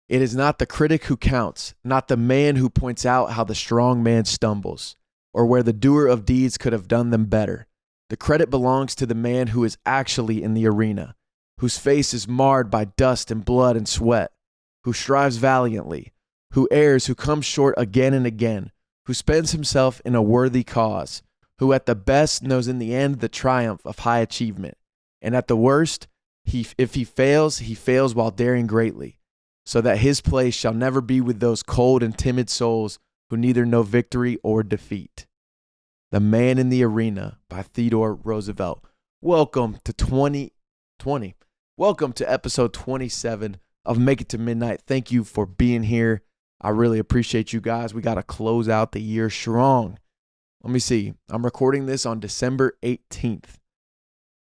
It is not the critic who counts, not the man who points out how the strong man stumbles, or where the doer of deeds could have done them better. The credit belongs to the man who is actually in the arena, whose face is marred by dust and blood and sweat, who strives valiantly, who errs, who comes short again and again, who spends himself in a worthy cause, who at the best knows in the end the triumph of high achievement, and at the worst, if he fails while daring greatly, so that his place shall never be with those cold and timid souls who neither know victory or defeat. The Man in the Arena by Theodore Roosevelt. Welcome to 2020. Welcome to episode 27 of Make It to Midnight. Thank you for being here. I really appreciate you guys. We got to close out the year strong. Let me see. I'm recording this on December 18th.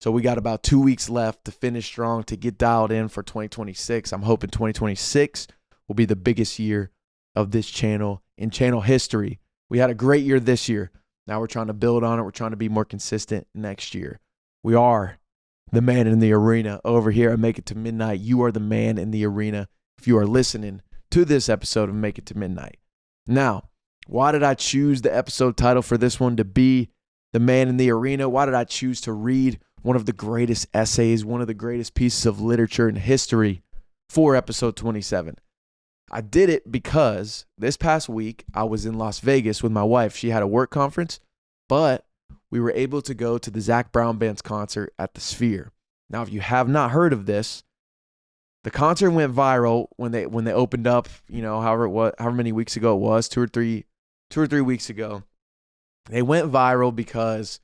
So we got about 2 weeks left to finish strong, to get dialed in for 2026. I'm hoping 2026 will be the biggest year of this channel in channel history. We had a great year this year. Now we're trying to build on it. We're trying to be more consistent next year. We are the man in the arena over here at Make It to Midnight. You are the man in the arena if you are listening to this episode of Make It to Midnight. Now, why did I choose the episode title for this one to be The Man in the Arena? Why did I choose to read one of the greatest essays, one of the greatest pieces of literature in history for episode 27? I did it because this past week I was in Las Vegas with my wife. She had a work conference, but we were able to go to the Zac Brown Band's concert at the Sphere. Now, if you have not heard of this, the concert went viral when they opened up, however many weeks ago it was, two or three weeks ago. They went viral because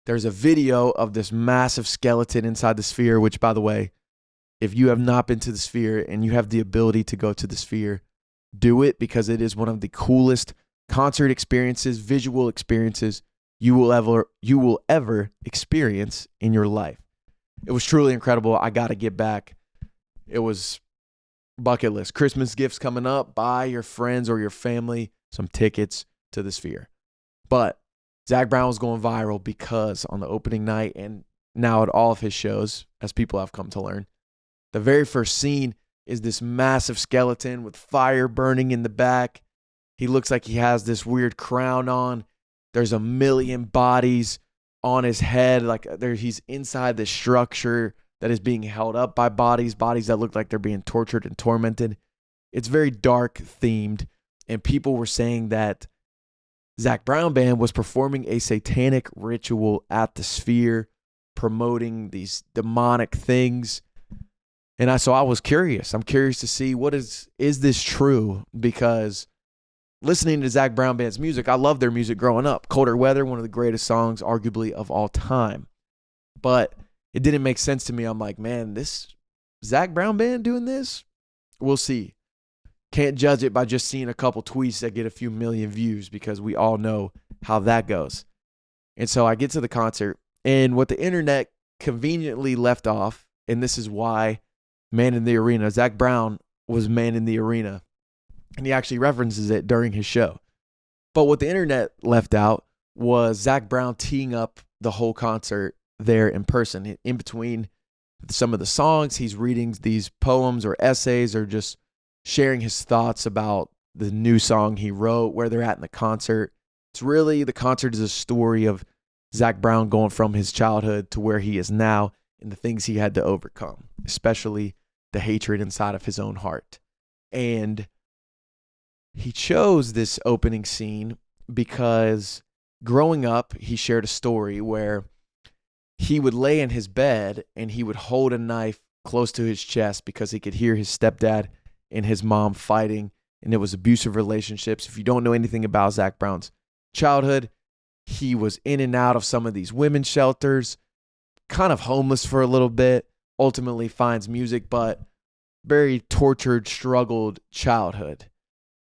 there's a video of this massive skeleton inside the Sphere, which, by the way, if you have not been to the Sphere and you have the ability to go to the Sphere, do it, because it is one of the coolest concert experiences, visual experiences you will ever experience in your life. It was truly incredible. I got to get back. It was bucket list. Christmas gifts coming up. Buy your friends or your family some tickets to the Sphere. But Zac Brown was going viral because on the opening night and now at all of his shows, as people have come to learn, the very first scene is this massive skeleton with fire burning in the back. He looks like he has this weird crown on. There's a million bodies on his head. He's inside this structure that is being held up by bodies that look like they're being tortured and tormented. It's very dark themed, and people were saying that Zac Brown Band was performing a satanic ritual at the Sphere, promoting these demonic things. And I was curious. I'm curious to see is this true? Because listening to Zac Brown Band's music, I love their music growing up. Colder Weather, one of the greatest songs arguably of all time. But it didn't make sense to me. I'm like, man, this Zac Brown Band doing this? We'll see. Can't judge it by just seeing a couple tweets that get a few million views, because we all know how that goes. And so I get to the concert, and what the internet conveniently left off, and this is why Man in the Arena, Zac Brown was Man in the Arena, and he actually references it during his show. But what the internet left out was Zac Brown teeing up the whole concert there in person. In between some of the songs, he's reading these poems or essays, or just sharing his thoughts about the new song he wrote, where they're at in the concert. The concert is a story of Zac Brown going from his childhood to where he is now, and the things he had to overcome, especially the hatred inside of his own heart. And he chose this opening scene because growing up, he shared a story where he would lay in his bed and he would hold a knife close to his chest because he could hear his stepdad and his mom fighting, and it was abusive relationships. If you don't know anything about Zac Brown's childhood, he was in and out of some of these women's shelters, kind of homeless for a little bit, ultimately finds music, but very tortured, struggled childhood.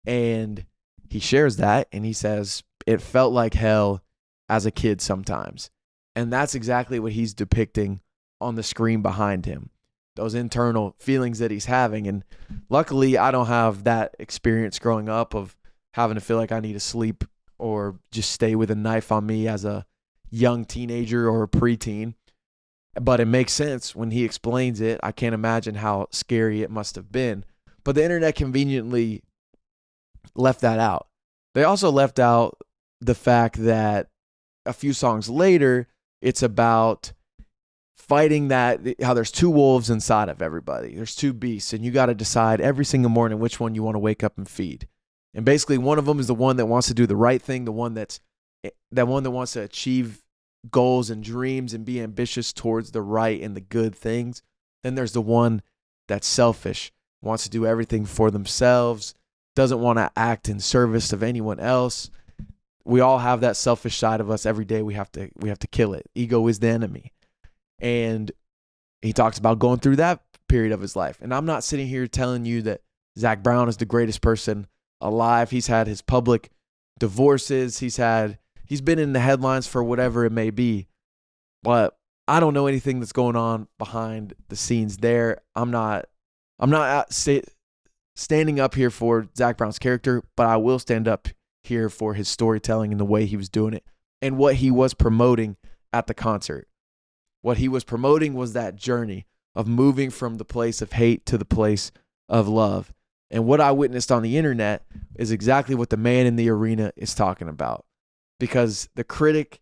And he shares that, and he says, it felt like hell as a kid sometimes. And that's exactly what he's depicting on the screen behind him, those internal feelings that he's having. And luckily, I don't have that experience growing up of having to feel like I need to sleep or just stay with a knife on me as a young teenager or a preteen. But it makes sense when he explains it. I can't imagine how scary it must have been. But the internet conveniently left that out. They also left out the fact that a few songs later, it's about fighting how there's two wolves inside of everybody. There's two beasts, and you got to decide every single morning which one you want to wake up and feed. And basically, one of them is the one that wants to do the right thing, the one that wants to achieve goals and dreams and be ambitious towards the right and the good things. Then there's the one that's selfish, wants to do everything for themselves, doesn't want to act in service of anyone else. We all have that selfish side of us. Every day we have to kill it. Ego is the enemy. And he talks about going through that period of his life. And I'm not sitting here telling you that Zac Brown is the greatest person alive. He's had his public divorces. He's been in the headlines for whatever it may be. But I don't know anything that's going on behind the scenes there. I'm not standing up here for Zac Brown's character, but I will stand up here for his storytelling and the way he was doing it and what he was promoting at the concert. What he was promoting was that journey of moving from the place of hate to the place of love. And what I witnessed on the internet is exactly what the man in the arena is talking about. Because the critic,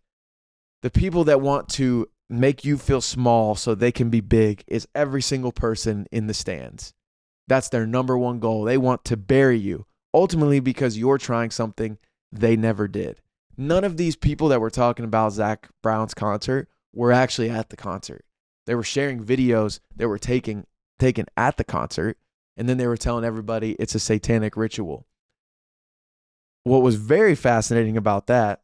the people that want to make you feel small so they can be big, is every single person in the stands. That's their number one goal. They want to bury you, ultimately because you're trying something they never did. None of these people that were talking about Zac Brown's concert were actually at the concert. They were sharing videos that were taken at the concert, and then they were telling everybody it's a satanic ritual. What was very fascinating about that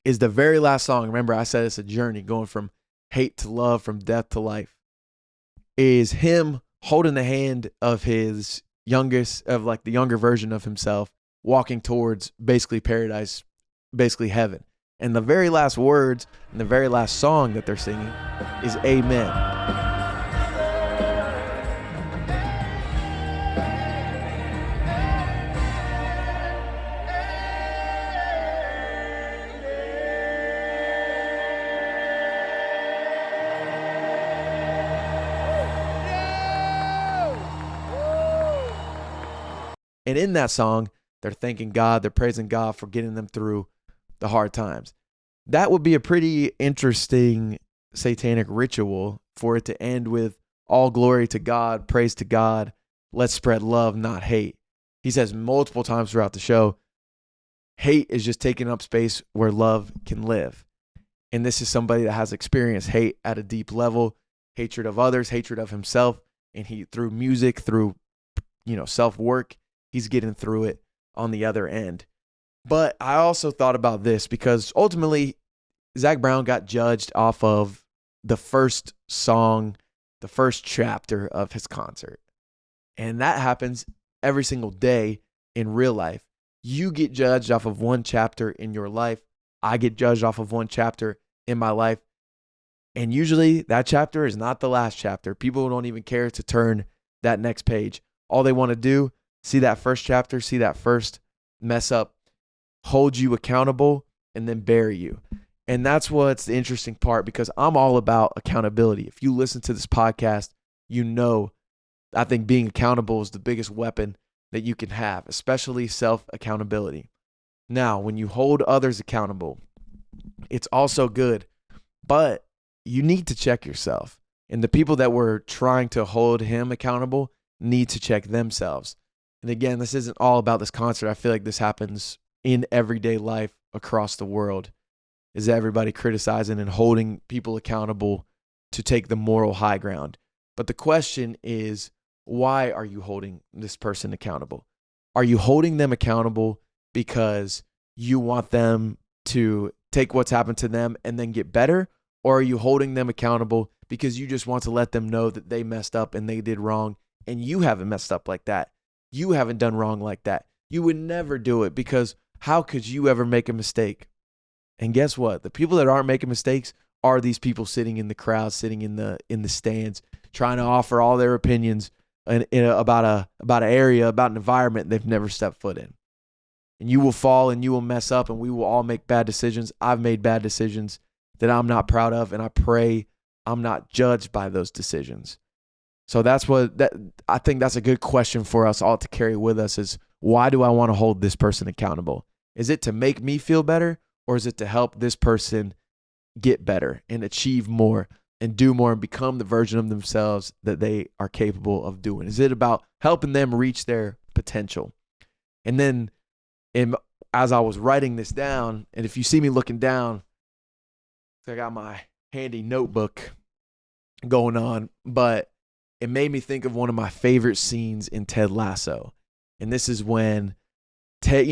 is the very last song. Remember, I said it's a journey going from hate to love, from death to life. Is him holding the hand of his the younger version of himself, walking towards basically paradise, basically heaven. And the very last words and the very last song that they're singing is Amen. And in that song, they're thanking God, they're praising God for getting them through the hard times. That would be a pretty interesting satanic ritual for it to end with all glory to God, praise to God, let's spread love, not hate. He says multiple times throughout the show, hate is just taking up space where love can live. And this is somebody that has experienced hate at a deep level, hatred of others, hatred of himself. And he, through music, through, self-work, he's getting through it on the other end. But I also thought about this because ultimately Zac Brown got judged off of the first song, the first chapter of his concert. And that happens every single day in real life. You get judged off of one chapter in your life. I get judged off of one chapter in my life. And usually that chapter is not the last chapter. People don't even care to turn that next page. All they want to do, see that first chapter, see that first mess up, hold you accountable, and then bury you. And that's what's the interesting part, because I'm all about accountability. If you listen to this podcast, I think being accountable is the biggest weapon that you can have, especially self-accountability. Now, when you hold others accountable, it's also good, but you need to check yourself. And the people that were trying to hold him accountable need to check themselves. And again, this isn't all about this concert. I feel like this happens in everyday life across the world, is everybody criticizing and holding people accountable to take the moral high ground. But the question is, why are you holding this person accountable? Are you holding them accountable because you want them to take what's happened to them and then get better? Or are you holding them accountable because you just want to let them know that they messed up and they did wrong, and you haven't messed up like that? You haven't done wrong like that. You would never do it, because how could you ever make a mistake? And guess what? The people that aren't making mistakes are these people sitting in the crowd, sitting in the stands, trying to offer all their opinions about an area, about an environment they've never stepped foot in. And you will fall and you will mess up, and we will all make bad decisions. I've made bad decisions that I'm not proud of, and I pray I'm not judged by those decisions. So I think that's a good question for us all to carry with us is, why do I want to hold this person accountable? Is it to make me feel better, or is it to help this person get better and achieve more and do more and become the version of themselves that they are capable of doing? Is it about helping them reach their potential? And then as I was writing this down, and if you see me looking down, I got my handy notebook going on, but it made me think of one of my favorite scenes in Ted Lasso. And this is when Ted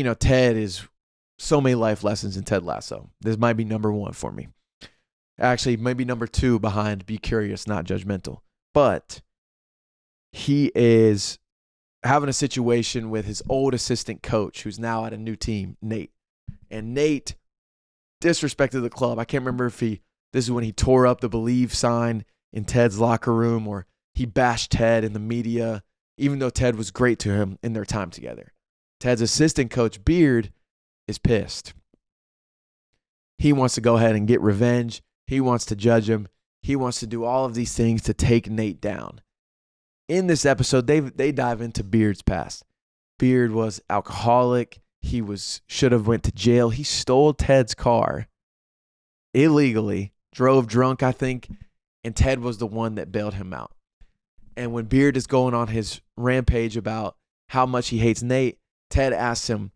is so many life lessons in Ted Lasso. This might be number one for me. Actually, maybe number two behind Be Curious, Not Judgmental. But he is having a situation with his old assistant coach who's now at a new team, Nate. And Nate disrespected the club. I can't remember if this is when he tore up the Believe sign in Ted's locker room, or he bashed Ted in the media, even though Ted was great to him in their time together. Ted's assistant coach, Beard, is pissed. He wants to go ahead and get revenge. He wants to judge him. He wants to do all of these things to take Nate down. In this episode, they dive into Beard's past. Beard was alcoholic. He should have went to jail. He stole Ted's car illegally, drove drunk, I think, and Ted was the one that bailed him out. And when Beard is going on his rampage about how much he hates Nate, Ted asks him,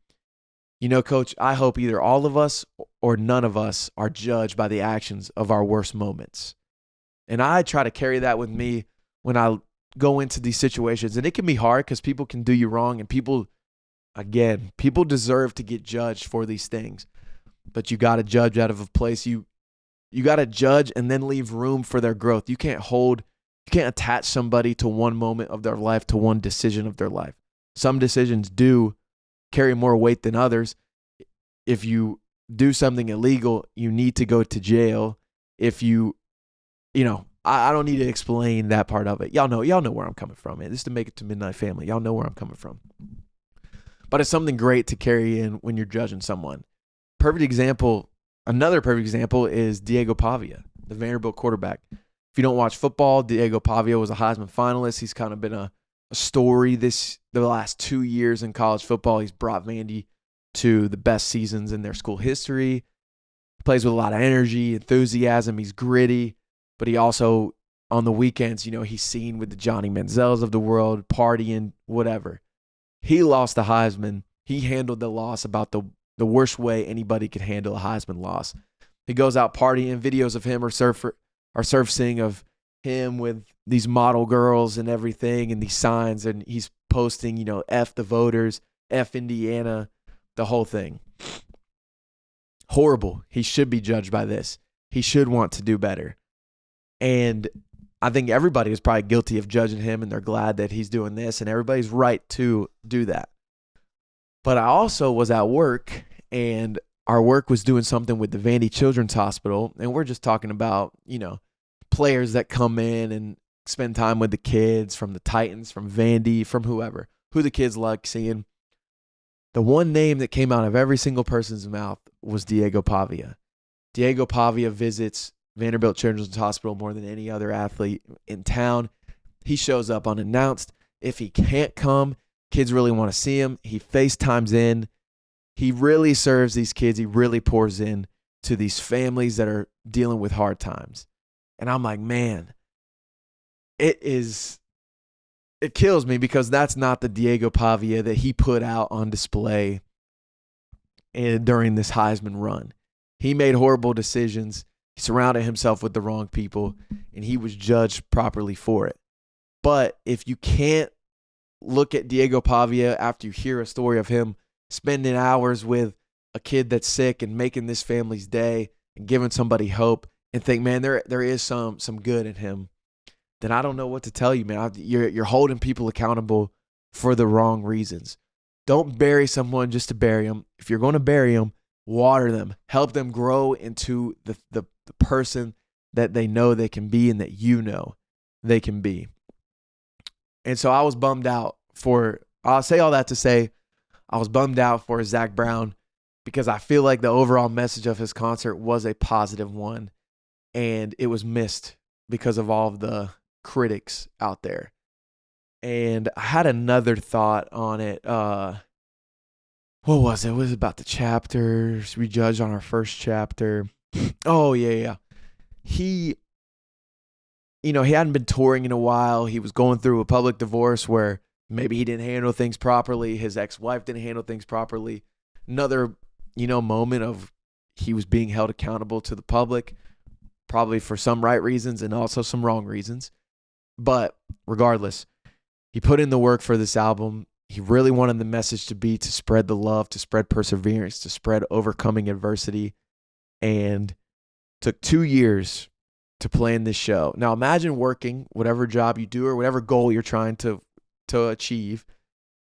Coach, I hope either all of us or none of us are judged by the actions of our worst moments. And I try to carry that with me when I go into these situations. And it can be hard because people can do you wrong, and people deserve to get judged for these things. But you got to judge out of a place. You got to judge and then leave room for their growth. You can't attach somebody to one moment of their life, to one decision of their life. Some decisions do carry more weight than others. If you do something illegal, you need to go to jail. If I don't need to explain that part of it. Y'all know where I'm coming from. This is to Make It to Midnight family. Y'all know where I'm coming from. But it's something great to carry in when you're judging someone. Another perfect example is Diego Pavia, the Vanderbilt quarterback. If you don't watch football, Diego Pavia was a Heisman finalist. He's kind of been a story the last 2 years in college football. He's brought Vandy to the best seasons in their school history. He plays with a lot of energy, enthusiasm. He's gritty, but he also, on the weekends, he's seen with the Johnny Manziels of the world, partying, whatever. He lost the Heisman. He handled the loss about the worst way anybody could handle a Heisman loss. He goes out partying. Videos of him are surfacing of him with these model girls and everything, and these signs, and he's posting, F the voters, F Indiana, the whole thing. Horrible. He should be judged by this. He should want to do better. And I think everybody is probably guilty of judging him, and they're glad that he's doing this, and everybody's right to do that. But I also was at work, and our work was doing something with the Vandy Children's Hospital, and we're just talking about, players that come in and spend time with the kids from the Titans, from Vandy, from whoever, who the kids like seeing. The one name that came out of every single person's mouth was Diego Pavia. Diego Pavia visits Vanderbilt Children's Hospital more than any other athlete in town. He shows up unannounced. If he can't come, kids really want to see him. He FaceTimes in. He really serves these kids. He really pours in to these families that are dealing with hard times. And I'm like, man, it kills me, because that's not the Diego Pavia that he put out on display during this Heisman run. He made horrible decisions. He surrounded himself with the wrong people, and he was judged properly for it. But if you can't look at Diego Pavia after you hear a story of him spending hours with a kid that's sick and making this family's day and giving somebody hope, and think, man, there is some good in him, then I don't know what to tell you, man. You're holding people accountable for the wrong reasons. Don't bury someone just to bury them. If you're going to bury them, water them. Help them grow into the person that they know they can be, and that they can be. And so I was bummed out I'll say all that to say, I was bummed out for Zac Brown, because I feel like the overall message of his concert was a positive one, and it was missed because of all of the critics out there. And I had another thought on it. What was it? It was about the chapters we judged on our first chapter. Oh, yeah. He hadn't been touring in a while. He was going through a public divorce where maybe he didn't handle things properly. His ex-wife didn't handle things properly. Another, moment of he was being held accountable to the public, probably for some right reasons and also some wrong reasons. But regardless, he put in the work for this album. He really wanted the message to be to spread the love, to spread perseverance, to spread overcoming adversity, and took 2 years to plan this show. Now imagine working whatever job you do or whatever goal you're trying to achieve.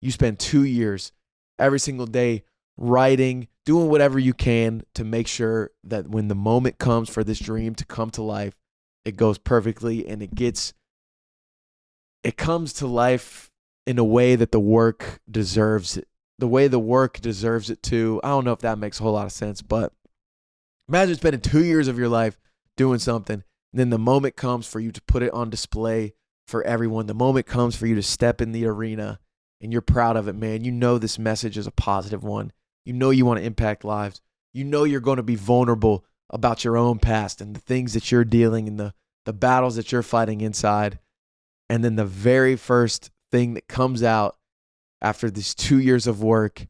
You spend 2 years every single day writing, doing whatever you can to make sure that when the moment comes for this dream to come to life, it goes perfectly and it comes to life in a way that the work deserves it. The way the work deserves it too. I don't know if that makes a whole lot of sense, but imagine spending 2 years of your life doing something, and then the moment comes for you to put it on display for everyone. The moment comes for you to step in the arena, and you're proud of it, man. You know this message is a positive one. You know you want to impact lives. You know you're going to be vulnerable about your own past and the things that you're dealing and the battles that you're fighting inside. And then the very first thing that comes out after these 2 years of work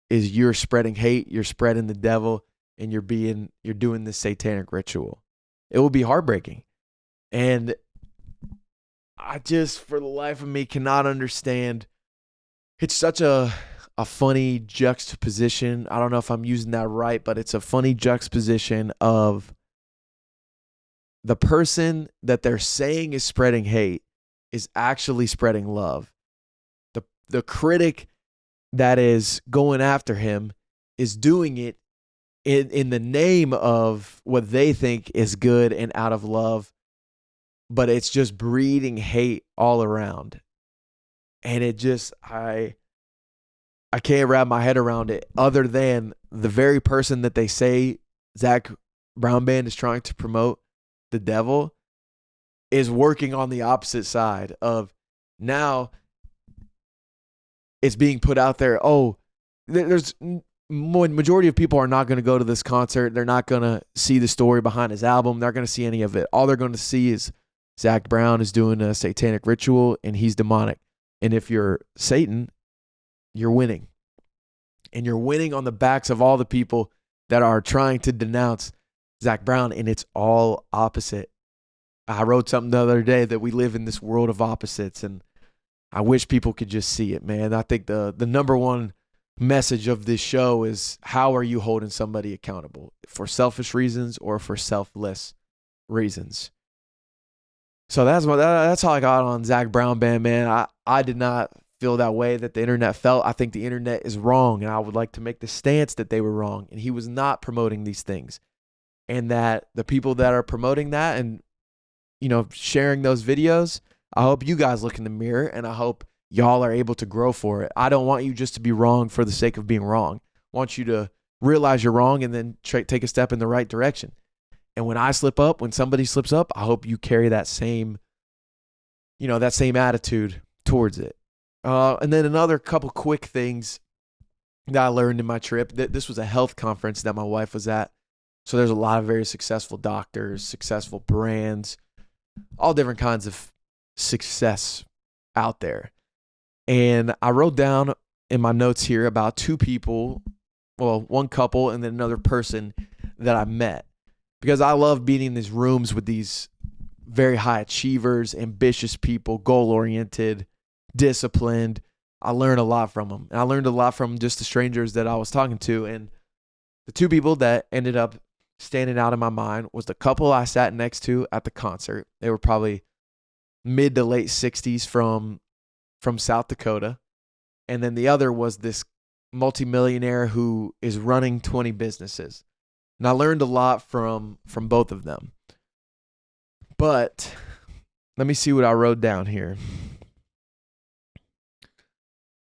is you're spreading hate, you're spreading the devil, and you're doing this satanic ritual. It will be heartbreaking. And I just, for the life of me, cannot understand. It's such a funny juxtaposition. I don't know if I'm using that right, but it's a funny juxtaposition of the person that they're saying is spreading hate is actually spreading love. The critic that is going after him is doing it in the name of what they think is good and out of love, but it's just breeding hate all around. And it just, I can't wrap my head around it, other than the very person that they say Zac Brown Band is trying to promote, the devil, is working on the opposite side of now it's being put out there. Oh, there's majority of people are not going to go to this concert. They're not going to see the story behind his album. They're not going to see any of it. All they're going to see is Zac Brown is doing a satanic ritual and he's demonic. And if you're Satan, you're winning. And you're winning on the backs of all the people that are trying to denounce Zac Brown, and it's all opposite. I wrote something the other day that we live in this world of opposites, and I wish people could just see it, man. I think the number one message of this show is, how are you holding somebody accountable? For selfish reasons or for selfless reasons? So that's all I got on Zac Brown Band, man. I did not feel that way that the internet felt. I think the internet is wrong, and I would like to make the stance that they were wrong, and he was not promoting these things. And that the people that are promoting that and, sharing those videos, I hope you guys look in the mirror and I hope y'all are able to grow for it. I don't want you just to be wrong for the sake of being wrong. I want you to realize you're wrong and then take a step in the right direction. And when I slip up, when somebody slips up, I hope you carry that same attitude towards it. And then another couple quick things that I learned in my trip. This was a health conference that my wife was at. So there's a lot of very successful doctors, successful brands, all different kinds of success out there. And I wrote down in my notes here about two people, well, one couple and then another person that I met. Because I love being in these rooms with these very high achievers, ambitious people, goal-oriented, disciplined. I learned a lot from them. And I learned a lot from just the strangers that I was talking to. And the two people that ended up standing out in my mind was the couple I sat next to at the concert. They were probably mid to late 60s from South Dakota. And then the other was this multimillionaire who is running 20 businesses. And I learned a lot from both of them. But let me see what I wrote down here.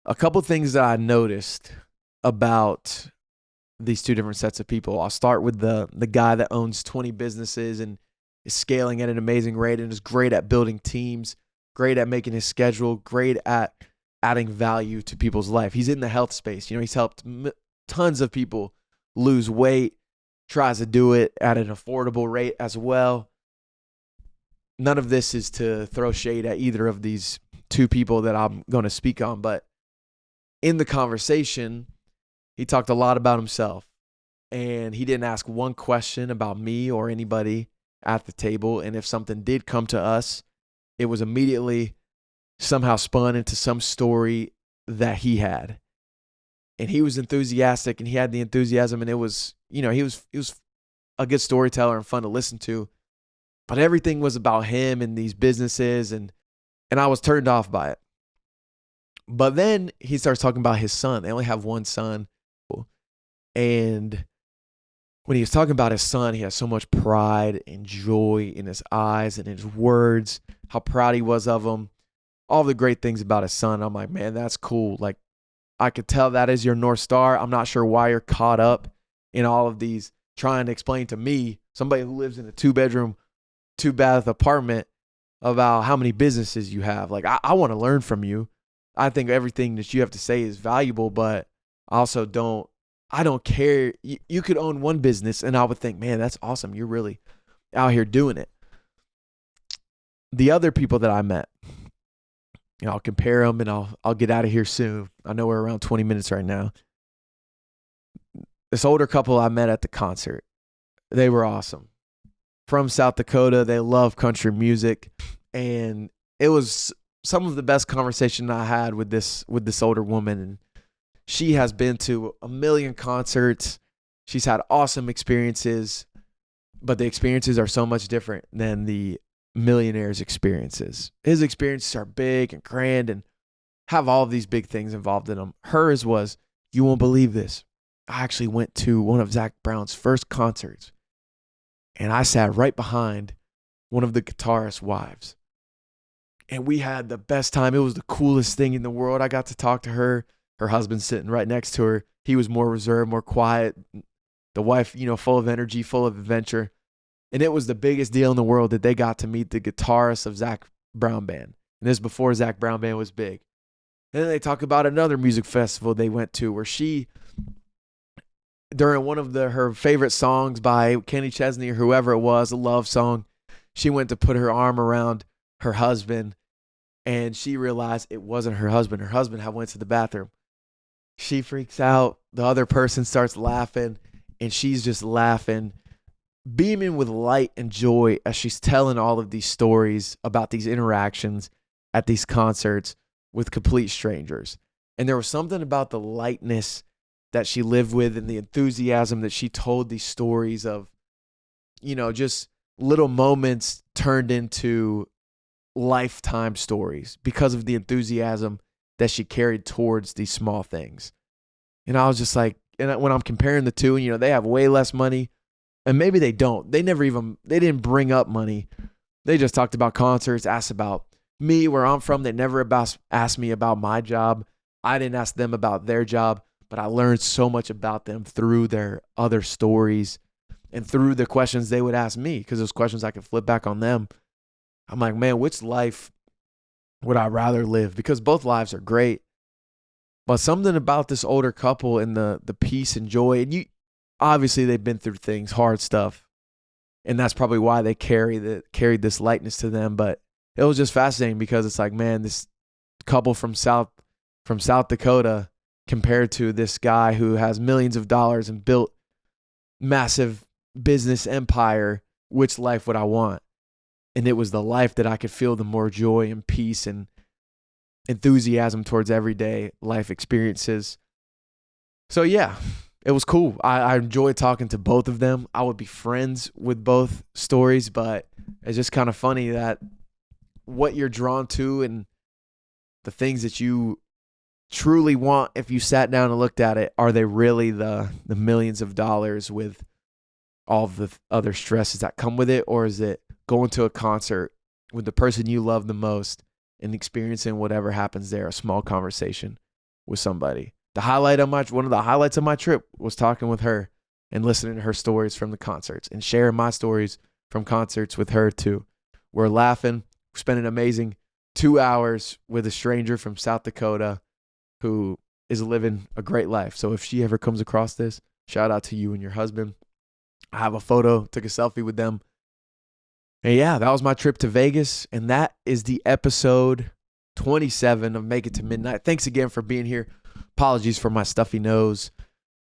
A couple things that I noticed about these two different sets of people. I'll start with the guy that owns 20 businesses and is scaling at an amazing rate and is great at building teams, great at making his schedule, great at adding value to people's life. He's in the health space. He's helped tons of people lose weight, tries to do it at an affordable rate as well. None of this is to throw shade at either of these two people that I'm going to speak on, but in the conversation, he talked a lot about himself, and he didn't ask one question about me or anybody at the table. And if something did come to us, it was immediately somehow spun into some story that he had. And he was enthusiastic, and he had the enthusiasm, and it was, he was a good storyteller and fun to listen to. But everything was about him and these businesses, and I was turned off by it. But then he starts talking about his son. They only have one son. And when he was talking about his son, he has so much pride and joy in his eyes and in his words, how proud he was of him, all the great things about his son. I'm like, man, that's cool. Like, I could tell that is your North Star. I'm not sure why you're caught up in all of these, trying to explain to me, somebody who lives in a 2-bedroom, 2-bath apartment, about how many businesses you have. Like, I want to learn from you. I think everything that you have to say is valuable, but I also I don't care. You could own one business and I would think, man, that's awesome. You're really out here doing it. The other people that I met, I'll compare them, and I'll get out of here soon. I know we're around 20 minutes right now. This older couple I met at the concert, they were awesome. From South Dakota, they love country music, and it was some of the best conversation I had with this older woman. And she has been to a million concerts. She's had awesome experiences, but the experiences are so much different than the millionaire's experiences. His experiences are big and grand and have all of these big things involved in them. Hers was, you won't believe this, I actually went to one of Zac Brown's first concerts, and I sat right behind one of the guitarist's wives. And we had the best time. It was the coolest thing in the world. I got to talk to her. Her husband sitting right next to her. He was more reserved, more quiet. The wife, full of energy, full of adventure. And it was the biggest deal in the world that they got to meet the guitarist of Zac Brown Band. And this before Zac Brown Band was big. And then they talk about another music festival they went to where she, during one of her favorite songs by Kenny Chesney or whoever it was, a love song, she went to put her arm around her husband, and she realized it wasn't her husband. Her husband had went to the bathroom. She freaks out. The other person starts laughing, and she's just laughing, beaming with light and joy as she's telling all of these stories about these interactions at these concerts with complete strangers. And there was something about the lightness that she lived with and the enthusiasm that she told these stories of, just little moments turned into lifetime stories because of the enthusiasm that she carried towards these small things. And I was just like, and when I'm comparing the two, they have way less money, and maybe they don't. They didn't bring up money. They just talked about concerts, asked about me, where I'm from. They never asked me about my job. I didn't ask them about their job, but I learned so much about them through their other stories and through the questions they would ask me, because those questions I could flip back on them. I'm like, man, which life would I rather live? Because both lives are great. But something about this older couple and the peace and joy, and obviously they've been through things, hard stuff. And that's probably why they carried this lightness to them. But it was just fascinating because it's like, man, this couple from South Dakota compared to this guy who has millions of dollars and built massive business empire, which life would I want? And it was the life that I could feel the more joy and peace and enthusiasm towards everyday life experiences. So yeah, it was cool. I enjoyed talking to both of them. I would be friends with both stories, but it's just kind of funny that what you're drawn to and the things that you truly want, if you sat down and looked at it, are they really the millions of dollars with all of the other stresses that come with it? Or is it going to a concert with the person you love the most and experiencing whatever happens there, a small conversation with somebody? One of the highlights of my trip was talking with her and listening to her stories from the concerts and sharing my stories from concerts with her too. We're laughing, spent an amazing 2 hours with a stranger from South Dakota who is living a great life. So if she ever comes across this, shout out to you and your husband. I have a photo, took a selfie with them. And yeah, that was my trip to Vegas. And that is the episode 27 of Make It to Midnight. Thanks again for being here. Apologies for my stuffy nose.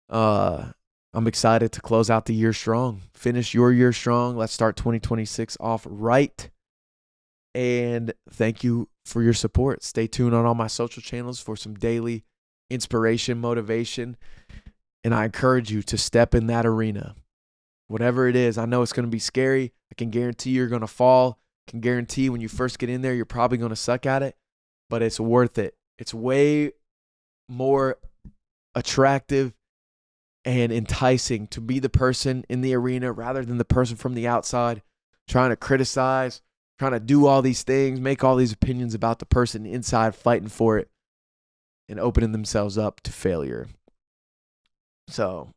I'm excited to close out the year strong. Finish your year strong. Let's start 2026 off right. And thank you for your support. Stay tuned on all my social channels for some daily inspiration, motivation. And I encourage you to step in that arena. Whatever it is, I know it's going to be scary. I can guarantee you're going to fall. I can guarantee when you first get in there, you're probably going to suck at it. But it's worth it. It's way more attractive and enticing to be the person in the arena rather than the person from the outside trying to criticize, trying to do all these things, make all these opinions about the person inside fighting for it and opening themselves up to failure. So,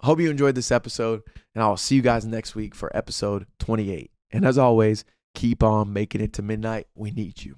hope you enjoyed this episode, and I'll see you guys next week for episode 28. And as always, keep on making it to midnight. We need you.